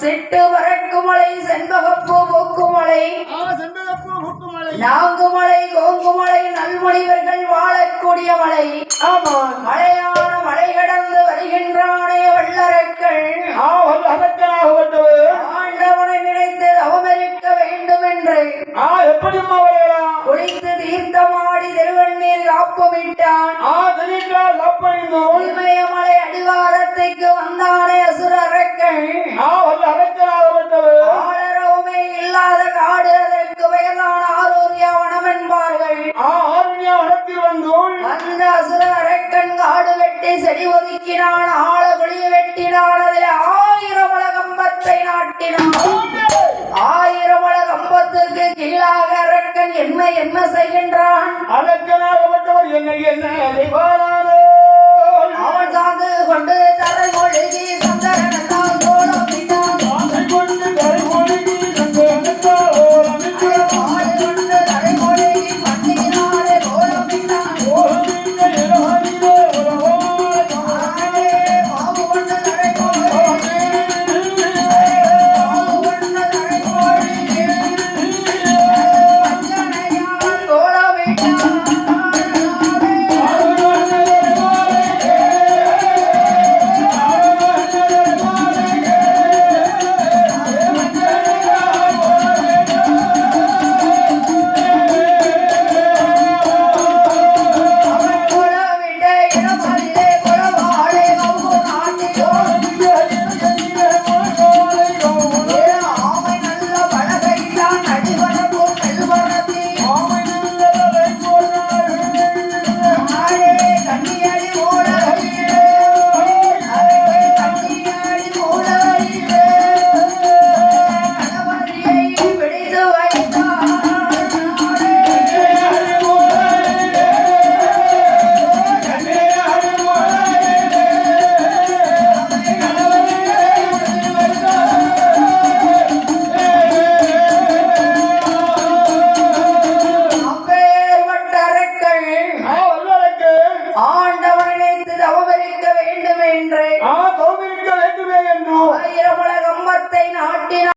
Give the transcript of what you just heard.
சிட்டு வரக்குமலை செண்பகப்பூ பூக்குமலை நாங்குமலை கோங்குமலை நல்முனிவர்கள் வாழக்கூடிய மலை மலையான மலை கடந்து வருகின்றானே வல்லரக்கள் ஆண்டவனை நினைத்து அவமரிக்க வேண்டும் என்று குளித்து தீர்த்தமாடி திருவண்ணீர் காப்புமிட்டான் இமயமலை அடிவாரத்துக்கு வந்தானே அசுரர்கள் ஆளரவுமே இல்லாத காடு அதற்கு பெயர்தான் ஆரூரியா வனம் என்பார்கள் அந்த அசுர அரக்கன் காடு வெட்டி செடி ஒதுக்கினான் ஆழ குழிய வெட்டினான் அதில் 1000 மல கம்பத்தை நாட்டினான் 1000 மல கம்பத்துக்கு கீழாக அரக்கன் என்ன செய்கின்றான் அவன் சார்ந்து கொண்டு தரை மொழிகி சந்தரன்